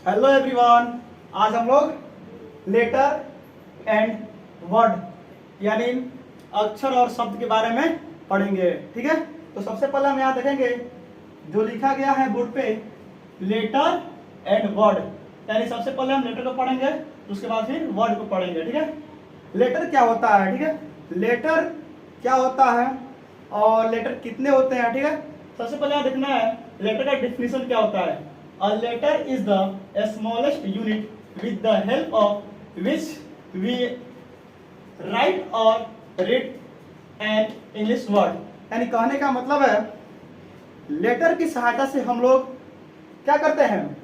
Hello everyone, आज हम लोग लेटर एंड वर्ड यानी अक्षर और शब्द के बारे में पढ़ेंगे। ठीक है, तो सबसे पहले हम यहाँ देखेंगे जो लिखा गया है बोर्ड पे लेटर एंड वर्ड, यानी सबसे पहले हम लेटर को पढ़ेंगे, उसके बाद फिर वर्ड को पढ़ेंगे। ठीक है, लेटर क्या होता है, ठीक है, लेटर क्या होता है और लेटर कितने होते हैं। ठीक है, सबसे पहले यहाँ देखना है लेटर का डिफिनीशन क्या होता है। A letter is the smallest unit with the help of which we write or read an English word। यानी कहने का मतलब है लेटर की सहायता से हम लोग क्या करते हैं,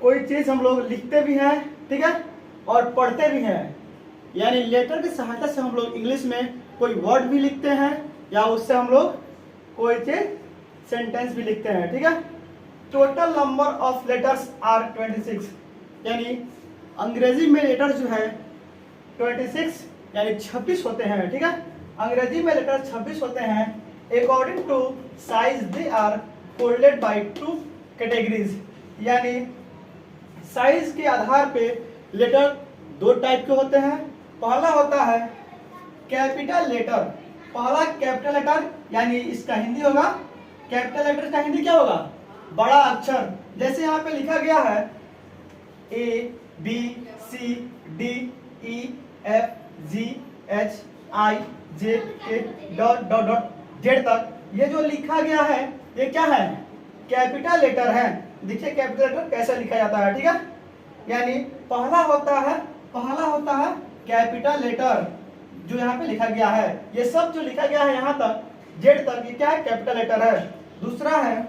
कोई चीज हम लोग लिखते भी हैं, ठीक है, और पढ़ते भी हैं। यानी लेटर की सहायता से हम लोग इंग्लिश में कोई वर्ड भी लिखते हैं या उससे हम लोग कोई चीज सेंटेंस भी लिखते हैं। ठीक है, total number of letters are 26, यानी अंग्रेजी में लेटर जो है 26 यानी 26 होते हैं। ठीक है, अंग्रेजी में लेटर 26 होते हैं। According to size they are folded by 2 categories, यानी साइज के आधार पे लेटर 2 टाइप के होते हैं। पहला होता है कैपिटल लेटर, पहला कैपिटल लेटर यानी इसका हिंदी होगा, कैपिटल लेटर का हिंदी क्या होगा, बड़ा अक्षर। जैसे यहाँ पे लिखा गया है ABCDEFGHIJ dot dot dot Z तक, ये जो लिखा गया है ये क्या है, कैपिटल लेटर है। देखिए कैपिटल लेटर कैसे लिखा जाता है। ठीक है, यानी पहला होता है कैपिटल लेटर जो यहाँ पे लिखा गया है, ये सब जो लिखा गया है यहाँ तक जेड तक, ये क्या है, कैपिटल लेटर है। दूसरा है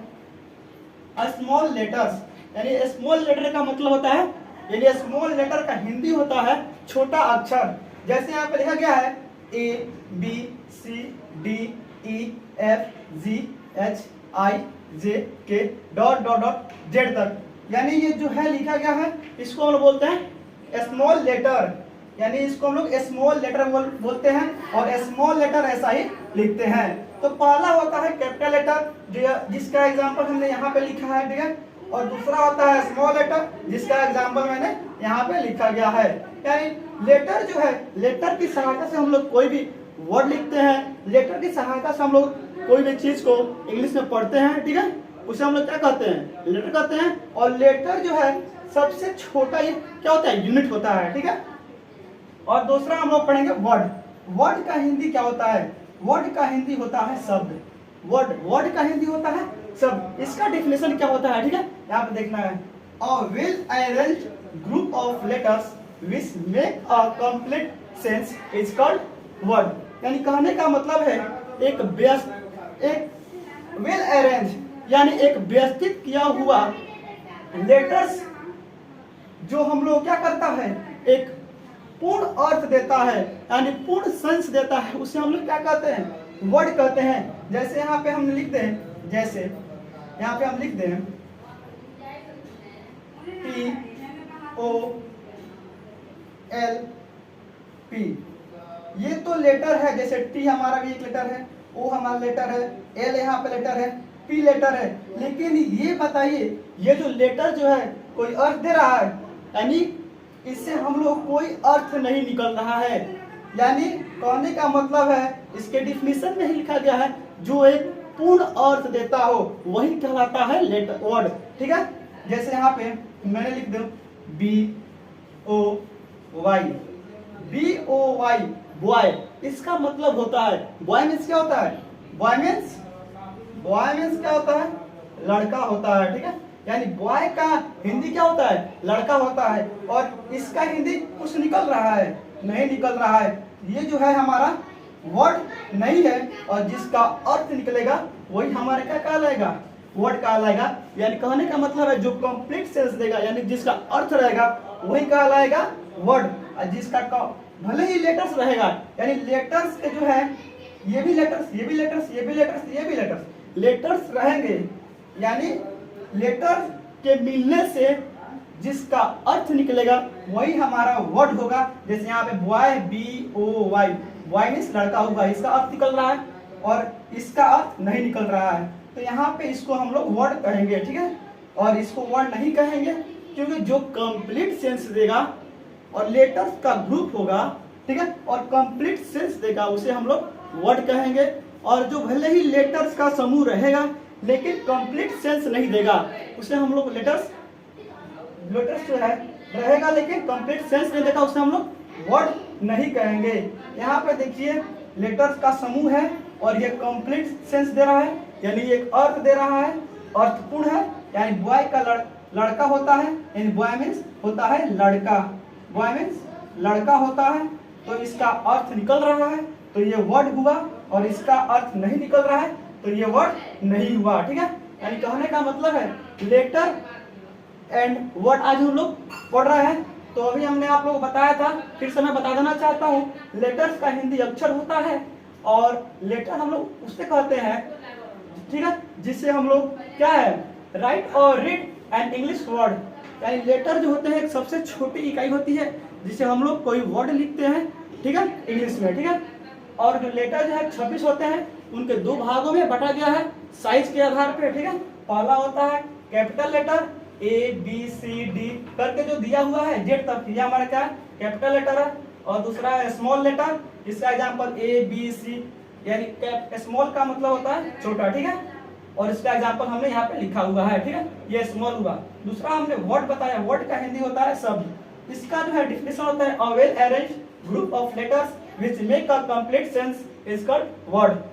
स्मॉल लेटर्स, यानी स्मॉल लेटर का मतलब होता है, यानी स्मॉल लेटर का हिंदी होता है छोटा अक्षर। जैसे यहाँ पे लिखा गया है ABCDEFGHIJ dot dot dot Z तक, यानी ये जो है लिखा गया है इसको हम लोग बोलते हैं स्मॉल लेटर, यानी इसको हम लोग स्मॉल लेटर बोलते हैं और स्मॉल लेटर ऐसा ही लिखते हैं। तो पहला होता है कैपिटल लेटर जिसका एग्जांपल हमने यहाँ पे लिखा है, ठीक है, और दूसरा होता है स्मॉल लेटर जिसका एग्जांपल मैंने यहाँ पे लिखा गया है। यानी लेटर जो है, लेटर की सहायता से हम लोग कोई भी वर्ड लिखते हैं, लेटर की सहायता से हम लोग कोई भी चीज को इंग्लिश में पढ़ते हैं। ठीक है, उसे हम लोग क्या कहते हैं, लेटर कहते हैं। और लेटर जो है सबसे छोटा ये क्या होता है, यूनिट होता है। ठीक है, और दूसरा हम लोग पढ़ेंगे वर्ड। वर्ड का हिंदी क्या होता है, वर्ड का हिंदी होता है शब्द। वर्ड का हिंदी होता है शब्द। इसका डेफिनेशन क्या होता है, ठीक है, यहाँ पे देखना है a well arranged group of letters which make a complete sense is called word. यानी कहने का मतलब है एक वेल अरेंज यानी एक व्यवस्थित किया हुआ लेटर्स जो हम लोग क्या करता है, एक पूर्ण अर्थ देता है, यानी पूर्ण सेंस देता है, उसे हम लोग क्या कहते हैं, वर्ड कहते हैं। जैसे यहाँ पे हम लिखते हैं, जैसे यहाँ पे हम लिख दें TOLP, ये तो लेटर है, जैसे टी हमारा भी एक लेटर है, ओ हमारा लेटर है, एल यहाँ पे लेटर है, पी लेटर है। लेकिन ये बताइए ये जो लेटर जो है कोई अर्थ दे रहा है, यानी इससे हम लोग कोई अर्थ नहीं निकल रहा है। यानी कहने का मतलब है इसके डिफिनीशन में ही लिखा गया है जो एक पूर्ण अर्थ देता हो वही कहलाता है लेटर वर्ड। ठीक है, जैसे यहाँ पे मैंने लिख दूं BOY बॉय, इसका मतलब होता है बॉय मीन्स क्या होता है, बॉय मीन्स क्या होता है, लड़का होता है। ठीक है, यानी बॉय का हिंदी क्या होता है, लड़का होता है, और इसका हिंदी कुछ निकल रहा है, नहीं निकल रहा है। ये जो है हमारा वर्ड नहीं है, और जिसका अर्थ निकलेगा वही हमारे क्या कहलाएगा, वर्ड कहलाएगा। यानी कहने का मतलब है जो कंप्लीट सेंस देगा, यानी जिसका अर्थ रहेगा वही कहलाएगा वर्ड, और जिसका भले ही लेटर्स रहेगा, यानी लेटर्स के जो है ये भी लेटर्स, ये भी लेटर्स, ये भी लेटर्स, ये भी लेटर्स रहेंगे, यानी लेटर के मिलने से जिसका अर्थ निकलेगा वही हमारा वर्ड होगा। जैसे यहाँ पे बॉय BOY, बॉय मीन्स लड़का होगा, इसका अर्थ निकल रहा है और इसका अर्थ नहीं निकल रहा है, तो यहाँ पे इसको हम लोग वर्ड कहेंगे। ठीक है, और इसको वर्ड नहीं कहेंगे, क्योंकि जो कंप्लीट सेंस देगा और लेटर्स का ग्रुप होगा, ठीक है, और कंप्लीट सेंस देगा उसे हम लोग वर्ड कहेंगे। और जो भले ही लेटर्स का समूह रहेगा लेकिन कंप्लीट सेंस नहीं देगा उसे हम लोग लेटर्स जो है रहेगा लेकिन कंप्लीट सेंस नहीं देगा उसे हम लोग वर्ड नहीं कहेंगे। यहाँ पे देखिए लेटर्स का समूह है और ये कंप्लीट सेंस दे रहा है, यानी एक अर्थ दे रहा है, अर्थपूर्ण है, यानी बॉय का लड़का होता है, यानी बॉय मीन्स होता है लड़का, बॉय मीन्स लड़का होता है, तो इसका अर्थ निकल रहा है तो ये वर्ड हुआ, और इसका अर्थ नहीं निकल रहा है तो ये वर्ड नहीं हुआ, ठीक है। यानी कहने का मतलब है लेटर एंड वर्ड आज हम लोग पढ़ रहे हैं। तो अभी हमने आप लोगों को बताया था, फिर से मैं बता देना चाहता हूँ, लेटर्स का हिंदी अक्षर होता है और लेटर हम लोग उससे कहते हैं, ठीक है, जिससे हम लोग क्या है राइट और रीड एंड इंग्लिश वर्ड, यानी लेटर जो होते हैं एक सबसे छोटी इकाई होती है जिसे हम लोग कोई वर्ड लिखते हैं, ठीक है, इंग्लिश में, ठीक है। और जो लेटर जो है 26 होते हैं, उनके दो भागों में बांटा गया है साइज के आधार पे, ठीक है। पहला होता है कैपिटल लेटर ABCD करके जो दिया हुआ है जेड तक, ये हमारा क्या कैपिटल लेटर है, और दूसरा है स्मॉल लेटर, इसका एग्जांपल ABC, यानी स्मॉल का मतलब होता है छोटा, ठीक है, और इसका एग्जांपल हमने यहाँ पे लिखा हुआ है, ठीक है, ये स्मॉल हुआ। दूसरा हमने वर्ड बताया, वर्ड का हिंदी होता है शब्द। इसका जो है डिफिनेशन होता है a well arranged group of letters which make a complete sense is called word.